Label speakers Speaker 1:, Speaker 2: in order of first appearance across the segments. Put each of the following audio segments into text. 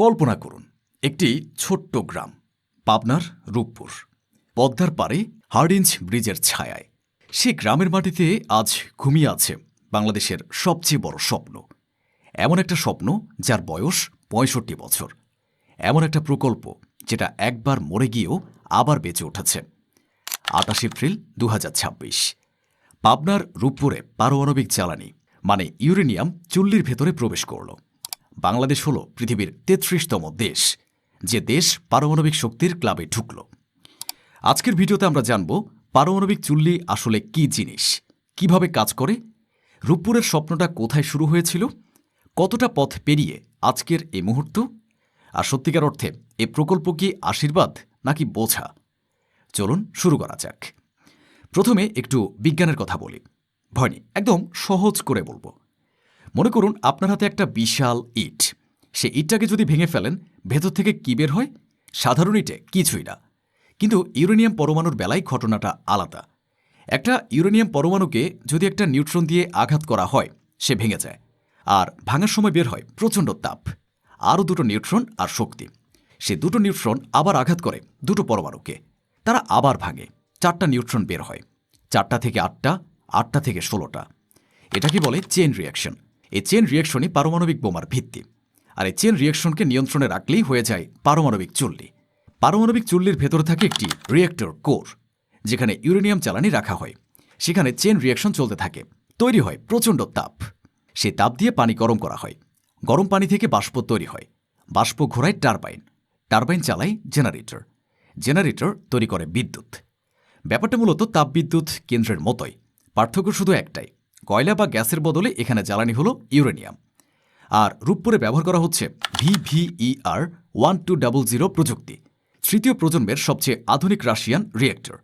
Speaker 1: কল্পনা করুন একটি ছোট্ট গ্রাম পাবনার রূপপুর পদ্মার পাড়ে হার্ডিঞ্জ ব্রিজের ছায়ায়। সেই গ্রামের মাটিতে আজ ঘুমিয়ে আছে বাংলাদেশের সবচেয়ে বড় স্বপ্ন। এমন একটা স্বপ্ন যার বয়স ৬৫ বছর। এমন একটা প্রকল্প যেটা একবার মরে গিয়েও আবার বেঁচে উঠেছে। ২৮ এপ্রিল ২০২৬ পাবনার রূপপুরে পারমাণবিক জ্বালানি মানে ইউরেনিয়াম চুল্লির ভেতরে প্রবেশ করল। বাংলাদেশ হল পৃথিবীর ৩৩তম দেশ যে দেশ পারমাণবিক শক্তির ক্লাবে ঢুকল। আজকের ভিডিওতে আমরা জানব পারমাণবিক চুল্লি আসলে কী জিনিস, কিভাবে কাজ করে, রূপপুরের স্বপ্নটা কোথায় শুরু হয়েছিল, কতটা পথ পেরিয়ে আজকের এই মুহূর্ত, আর সত্যিকার অর্থে এ প্রকল্প কি আশীর্বাদ নাকি বোঝা। চলুন শুরু করা যাক। প্রথমে একটু বিজ্ঞানের কথা বলি। ভয় নেই, একদম সহজ করে বলবো। মনে করুন আপনার হাতে একটা বিশাল ইট। সে ইটটাকে যদি ভেঙে ফেলেন, ভেতর থেকে কী বের হয়? সাধারণ ইটে কিছুই না। কিন্তু ইউরেনিয়াম পরমাণুর বেলায় ঘটনাটা আলাদা। একটা ইউরেনিয়াম পরমাণুকে যদি একটা নিউট্রন দিয়ে আঘাত করা হয়, সে ভেঙে যায়। আর ভাঙার সময় বের হয় প্রচণ্ড তাপ, আরও দুটো নিউট্রন আর শক্তি। সে দুটো নিউট্রন আবার আঘাত করে দুটো পরমাণুকে, তারা আবার ভাঙে, 4টা নিউট্রন বের হয়। 4টা থেকে 8টা, 8টা থেকে 16টা। এটাকে বলে চেইন রিয়াকশন। এই চেইন রিয়াকশনই পারমাণবিক বোমার ভিত্তি। আর এই চেইন রিয়াকশনকে নিয়ন্ত্রণে রাখলেই হয়ে যায় পারমাণবিক চুল্লি। পারমাণবিক চুল্লির ভেতরে থাকে একটি রিয়েক্টর কোর, যেখানে ইউরেনিয়াম জ্বালানি রাখা হয়। সেখানে চেইন রিয়াকশন চলতে থাকে, তৈরি হয় প্রচণ্ড তাপ। সেই তাপ দিয়ে পানি গরম করা হয়। গরম পানি থেকে বাষ্প তৈরি হয়। বাষ্প ঘোরায় টারবাইন, টারবাইন চালায় জেনারেটর, জেনারেটর তৈরি করে বিদ্যুৎ। ব্যাপারটা মূলত তাপবিদ্যুৎ কেন্দ্রের মতোই, পার্থক্য শুধু একটাই, কয়লা বা গ্যাসের বদলে এখানে জ্বালানি হলো ইউরেনিয়াম। আর রূপপুরে ব্যবহার করা হচ্ছে VVER 1200 প্রযুক্তি, তৃতীয় প্রজন্মের সবচেয়ে আধুনিক রাশিয়ান রিয়েক্টর,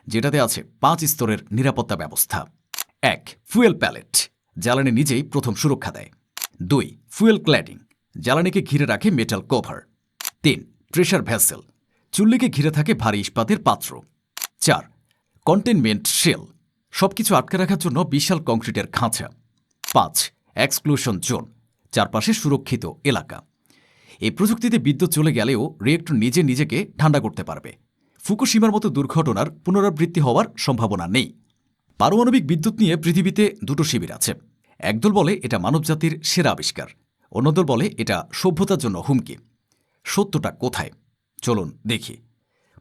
Speaker 1: যেটাতে আছে 5 স্তরের নিরাপত্তা ব্যবস্থা। 1. ফুয়েল প্যালেট, জ্বালানি নিজেই প্রথম সুরক্ষা দেয়। 2. ফুয়েল ক্ল্যাডিং, জ্বালানিকে ঘিরে রাখে মেটাল কভার। 3. প্রেশার ভেসেল, চুল্লিকে ঘিরে থাকে ভারী ইস্পাতের পাত্র। 4. কন্টেনমেন্ট শেল, সবকিছু আটকে রাখার জন্য বিশাল কংক্রিটের খাঁচা। 5. এক্সক্লুশন জোন, চারপাশে সুরক্ষিত এলাকা। এই প্রযুক্তিতে বিদ্যুৎ চলে গেলেও রিয়েক্টর নিজেকে ঠান্ডা করতে পারবে। ফুকুশিমার মতো দুর্ঘটনার পুনরাবৃত্তি হওয়ার সম্ভাবনা নেই। পারমাণবিক বিদ্যুৎ নিয়ে পৃথিবীতে দুটো শিবির আছে। একদল বলে এটা মানবজাতির সেরা আবিষ্কার, অন্যদল বলে এটা সভ্যতার জন্য হুমকি। সত্যটা কোথায়? চলুন দেখি।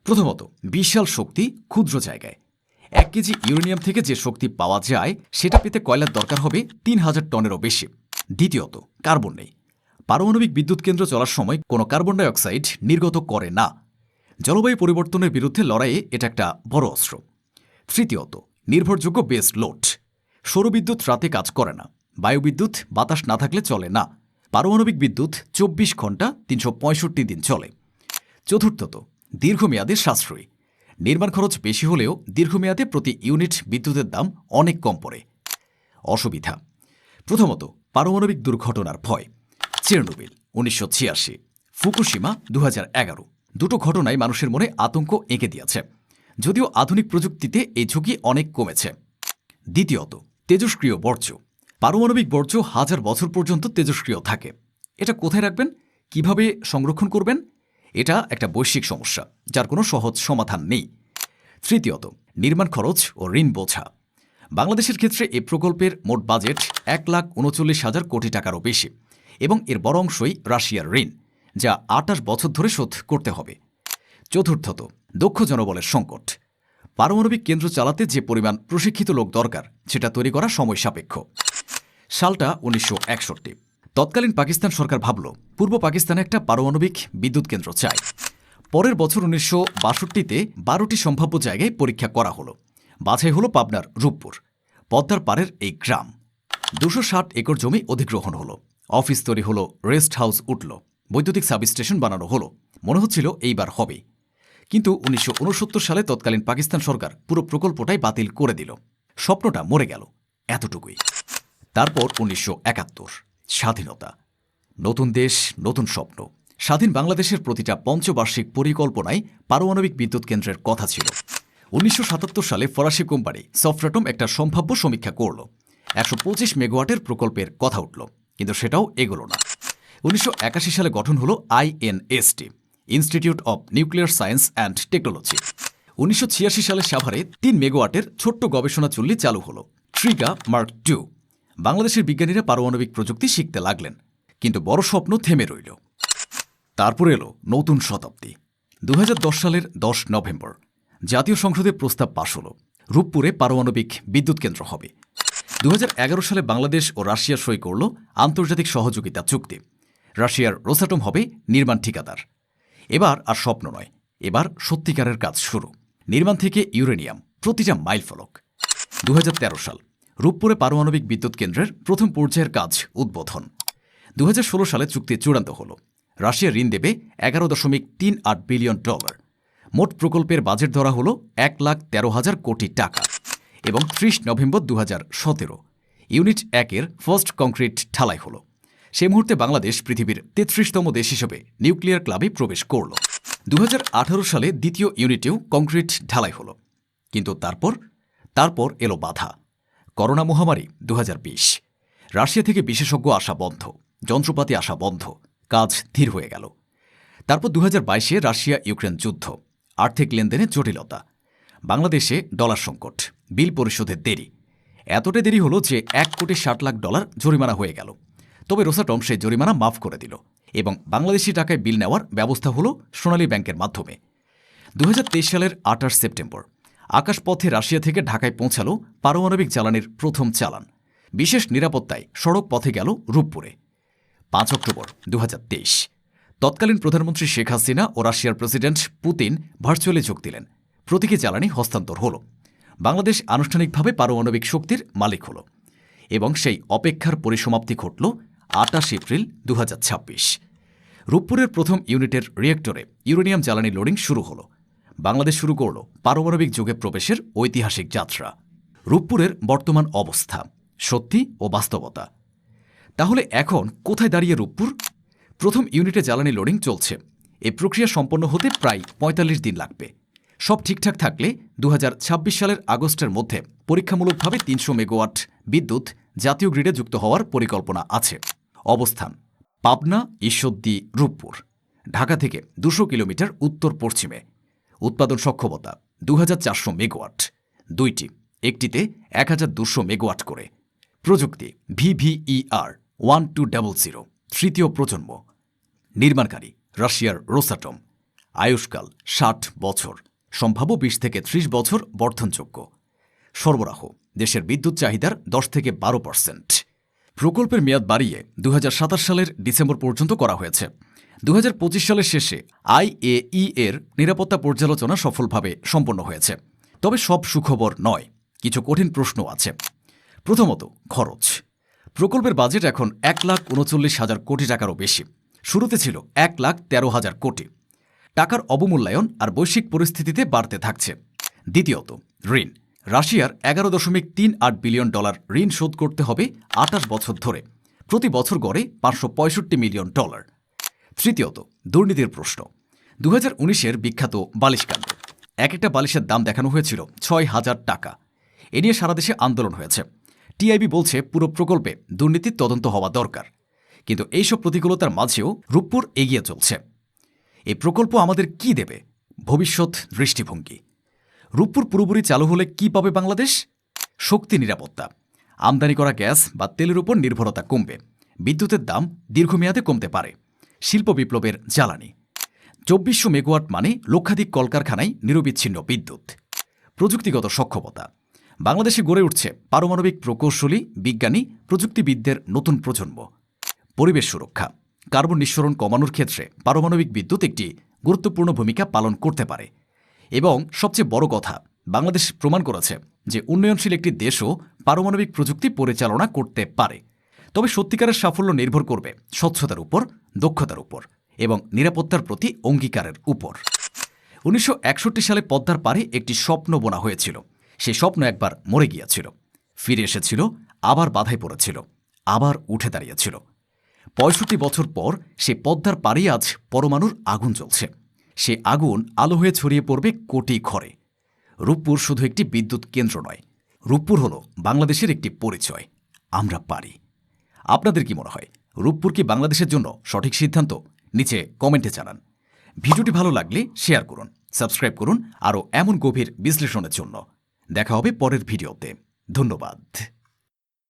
Speaker 1: প্রথমত, বিশাল শক্তি ক্ষুদ্র জায়গায়। 1 কেজি ইউরেনিয়াম থেকে যে শক্তি পাওয়া যায় সেটা পেতে কয়লার দরকার হবে 3000 টনেরও বেশি। দ্বিতীয়ত, কার্বন নেই। পারমাণবিক বিদ্যুৎ কেন্দ্র চলার সময় কোনো কার্বন ডাই অক্সাইড নির্গত করে না। জলবায়ু পরিবর্তনের বিরুদ্ধে লড়াইয়ে এটা একটা বড় অস্ত্র। তৃতীয়ত, নির্ভরযোগ্য বেস লোড। সৌরবিদ্যুৎ রাতে কাজ করে না, বায়ুবিদ্যুৎ বাতাস না থাকলে চলে না। পারমাণবিক বিদ্যুৎ 24 ঘন্টা 365 দিন চলে। চতুর্থত, দীর্ঘমেয়াদে সাশ্রয়ী। নির্মাণ খরচ বেশি হলেও দীর্ঘমেয়াদে প্রতি ইউনিট বিদ্যুতের দাম অনেক কম পড়ে। অসুবিধা: প্রথমত, পারমাণবিক দুর্ঘটনার ভয়। চেরনোবিল 1986, ফুকুশিমা 2011, দুটো ঘটনায় মানুষের মনে আতঙ্ক এঁকে দিয়েছে, যদিও আধুনিক প্রযুক্তিতে এই ঝুঁকি অনেক কমেছে। দ্বিতীয়ত, তেজস্ক্রিয় বর্জ্য। পারমাণবিক বর্জ্য 1000 বছর পর্যন্ত তেজস্ক্রিয় থাকে। এটা কোথায় রাখবেন, কিভাবে সংরক্ষণ করবেন? এটা একটা বৈশ্বিক সমস্যা যার কোনো সহজ সমাধান নেই। তৃতীয়ত, নির্মাণ খরচ ও ঋণ বোঝা। বাংলাদেশের ক্ষেত্রে এই প্রকল্পের মোট বাজেট 1,39,000 কোটি টাকারও বেশি, এবং এর বড় অংশই রাশিয়ার ঋণ, যা 28 বছর ধরে শোধ করতে হবে। চতুর্থত, দক্ষ জনবলের সংকট। পারমাণবিক কেন্দ্র চালাতে যে পরিমাণ প্রশিক্ষিত লোক দরকার সেটা তৈরি করা সময় সাপেক্ষ। সালটা 1961। তৎকালীন পাকিস্তান সরকার ভাবল পূর্ব পাকিস্তানে একটা পারমাণবিক বিদ্যুৎ কেন্দ্র চায়। পরের বছর 1962-তে 12টি সম্ভাব্য জায়গায় পরীক্ষা করা হলো। বাছাই হলো পাবনার রূপপুর, পদ্মার পাড়ের এই গ্রাম। 260 একর জমি অধিগ্রহণ হলো, অফিস তৈরি হলো, রেস্ট হাউস উঠল, বৈদ্যুতিক সাবস্টেশন বানানো হলো। মনে হচ্ছিল এইবার হবে। কিন্তু 1969 সালে তৎকালীন পাকিস্তান সরকার পুরো প্রকল্পটাই বাতিল করে দিল। স্বপ্নটা মরে গেল, এতটুকুই। তারপর 1971, স্বাধীনতা। নতুন দেশ, নতুন স্বপ্ন। স্বাধীন বাংলাদেশের প্রতিটা পঞ্চবার্ষিক পরিকল্পনায় পারমাণবিক বিদ্যুৎ কেন্দ্রের কথা ছিল। 1977 সালে ফরাসি কোম্পানি সফ্রাটম একটা সম্ভাব্য সমীক্ষা করল। 125 মেগাওয়াটের প্রকল্পের কথা উঠল, কিন্তু সেটাও এগোল না। 1981 সালে গঠন হল INST, institute of nuclear science and technology. 1986 সালে সাভারে 3 মেগাওয়াটের ছোট্ট গবেষণা চুল্লি চালু হল, ট্রিগা মার্ক II। বাংলাদেশের বিজ্ঞানীরা পারমাণবিক প্রযুক্তি শিখতে লাগলেন, কিন্তু বড় স্বপ্ন থেমে রইল। তারপর এলো নতুন শতাব্দী। 2010 সালের 10 নভেম্বর জাতীয় সংসদে প্রস্তাব পাশ হল, রূপপুরে পারমাণবিক বিদ্যুৎ কেন্দ্র হবে। 2011 সালে বাংলাদেশ ও রাশিয়া সই করল আন্তর্জাতিক সহযোগিতা চুক্তি। রাশিয়ার রোসাটম হবে নির্মাণ ঠিকাদার। এবার আর স্বপ্ন নয়, এবার সত্যিকারের কাজ শুরু। নির্মাণ থেকে ইউরেনিয়াম প্রতিটা মাইলফলক। 2013 সাল রূপপুরে পারমাণবিক বিদ্যুৎ কেন্দ্রের প্রথম পর্যায়ের কাজ উদ্বোধন। 2016 সালে চুক্তি চূড়ান্ত হল। রাশিয়া ঋণ দেবে $11.38 বিলিয়ন। মোট প্রকল্পের বাজেট ধরা হল 1,13,000 কোটি টাকা। এবং 30 নভেম্বর 2017 ইউনিট 1-এর ফার্স্ট কংক্রিট ঢালাই হল। সে মুহূর্তে বাংলাদেশ পৃথিবীর 33তম দেশ হিসেবে নিউক্লিয়ার ক্লাবে প্রবেশ করল। 2018 সালে দ্বিতীয় ইউনিটেও কংক্রিট ঢালাই হল। কিন্তু তারপর এলো বাধা। করোনা মহামারী 2020। রাশিয়া থেকে বিশেষজ্ঞ আসা বন্ধ, যন্ত্রপাতি আসা বন্ধ, কাজ ধীর হয়ে গেল। তারপর 2022-এ রাশিয়া ইউক্রেন যুদ্ধ, আর্থিক লেনদেনে জটিলতা, বাংলাদেশে ডলার সংকট, বিল পরিশোধের দেরি। এতটা দেরি হলো যে $1,60,00,000 জরিমানা হয়ে গেল। তবে রোসাটম সেই জরিমানা মাফ করে দিল এবং বাংলাদেশি টাকায় বিল নেওয়ার ব্যবস্থা হলো সোনালী ব্যাংকের মাধ্যমে। 2023 সালের 28 সেপ্টেম্বর আকাশপথে রাশিয়া থেকে ঢাকায় পৌঁছালো পারমাণবিক জ্বালানির প্রথম চালান। বিশেষ নিরাপত্তায় সড়ক পথে গেল রূপপুরে। 5 অক্টোবর 2023 তৎকালীন প্রধানমন্ত্রী শেখ হাসিনা ও রাশিয়ার প্রেসিডেন্ট পুতিন ভার্চুয়ালি যোগ দিলেন। প্রতীকী জ্বালানি হস্তান্তর হল। বাংলাদেশ আনুষ্ঠানিকভাবে পারমাণবিক শক্তির মালিক হল এবং সেই অপেক্ষার পরিসমাপ্তি ঘটল 28 এপ্রিল 2026। রূপপুরের প্রথম ইউনিটের রিয়েক্টরে ইউরেনিয়াম জ্বালানি লোডিং শুরু হল। বাংলাদেশ শুরু করল পারমাণবিক যুগে প্রবেশের ঐতিহাসিক যাত্রা। রূপপুরের বর্তমান অবস্থা, সত্যি ও বাস্তবতা। তাহলে এখন কোথায় দাঁড়িয়ে রূপপুর? প্রথম ইউনিটে জ্বালানি লোডিং চলছে। এই প্রক্রিয়া সম্পন্ন হতে প্রায় 45 দিন লাগবে। সব ঠিকঠাক থাকলে 2026 সালের আগস্টের মধ্যে পরীক্ষামূলকভাবে 300 মেগাওয়াট বিদ্যুৎ জাতীয় গ্রিডে যুক্ত হওয়ার পরিকল্পনা আছে। অবস্থান: পাবনা, ঈশ্বরদী, রূপপুর। ঢাকা থেকে 200 কিলোমিটার উত্তর পশ্চিমে। উৎপাদন সক্ষমতা 2400 মেগাওয়াট, দুইটি, একটিতে 1200 মেগাওয়াট করে। প্রযুক্তি VVER 1200, তৃতীয় প্রজন্ম। নির্মাণকারী রাশিয়ার রোসাটম। আয়ুষ্কাল 60 বছর, সম্ভাব্য 20 থেকে 30 বছর বর্ধনযোগ্য। সরবরাহ দেশের বিদ্যুৎ চাহিদার 10 থেকে 12%। প্রকল্পের মেয়াদ বাড়িয়ে 2027 সালের ডিসেম্বর পর্যন্ত করা হয়েছে। 2025 সালের শেষে IAEA এর নিরাপত্তা পর্যালোচনা সফলভাবে সম্পন্ন হয়েছে। তবে সব সুখবর নয়, কিছু কঠিন প্রশ্ন আছে। প্রথমত, খরচ। প্রকল্পের বাজেট এখন 1,39,000 কোটি টাকারও বেশি। শুরুতে ছিল 1,13,000 কোটি। টাকার অবমূল্যায়ন আর বৈশ্বিক পরিস্থিতিতে বাড়তে থাকছে। দ্বিতীয়ত, ঋণ। রাশিয়ার $11.38 বিলিয়ন ঋণ শোধ করতে হবে 28 বছর ধরে, প্রতি বছর গড়ে $565 মিলিয়ন। তৃতীয়ত, দুর্নীতির প্রশ্ন। 2019-এর বিখ্যাত বালিশকাণ্ড। একটা বালিশের দাম দেখানো হয়েছিল 6,000 টাকা। এ নিয়ে সারা দেশে আন্দোলন হয়েছে। টিআইবি বলছে পুরো প্রকল্পে দুর্নীতির তদন্ত হওয়া দরকার। কিন্তু এইসব প্রতিকূলতার মাঝেও রূপপুর এগিয়ে চলছে। এই প্রকল্প আমাদের কি দেবে? ভবিষ্যৎ দৃষ্টিভঙ্গি। রূপপুর পুরোপুরি চালু হলে কি পাবে বাংলাদেশ? শক্তি নিরাপত্তা। আমদানি করা গ্যাস বা তেলের উপর নির্ভরতা কমবে। বিদ্যুতের দাম দীর্ঘমেয়াদে কমতে পারে। শিল্প বিপ্লবের জ্বালানি। 2400 মেগাওয়াট মানে লক্ষাধিক কলকারখানায় নিরবিচ্ছিন্ন বিদ্যুৎ। প্রযুক্তিগত সক্ষমতা। বাংলাদেশে গড়ে উঠছে পারমাণবিক প্রকৌশলী, বিজ্ঞানী, প্রযুক্তিবিদদের নতুন প্রজন্ম। পরিবেশ সুরক্ষা। কার্বন নিঃসরণ কমানোর ক্ষেত্রে পারমাণবিক বিদ্যুৎ একটি গুরুত্বপূর্ণ ভূমিকা পালন করতে পারে। এবং সবচেয়ে বড় কথা, বাংলাদেশ প্রমাণ করেছে যে উন্নয়নশীল একটি দেশও পারমাণবিক প্রযুক্তি পরিচালনা করতে পারে। তবে সত্যিকারের সাফল্য নির্ভর করবে স্বচ্ছতার উপর, দক্ষতার উপর এবং নিরাপত্তার প্রতি অঙ্গীকারের উপর। 1961 সালে পদ্মার পাড়ে একটি স্বপ্ন বোনা হয়েছিল। সেই স্বপ্ন একবার মরে গিয়েছিল, ফিরে এসেছিল, আবার বাধায় পড়েছিল, আবার উঠে দাঁড়িয়েছিল। 65 বছর পর সে পদ্মার পাড়েই আজ পরমাণুর আগুন জ্বলছে। সে আগুন আলো হয়ে ছড়িয়ে পড়বে কোটি ঘরে। রূপপুর শুধু একটি বিদ্যুৎ কেন্দ্র নয়, রূপপুর হল বাংলাদেশের একটি পরিচয়। আমরা পারি। আপনাদের কি মনে হয় রূপপুর কি বাংলাদেশের জন্য সঠিক সিদ্ধান্ত? নিচে কমেন্টে জানান। ভিডিওটি ভালো লাগলে শেয়ার করুন, সাবস্ক্রাইব করুন আরও এমন গভীর বিশ্লেষণের জন্য। দেখা হবে পরের ভিডিওতে। ধন্যবাদ।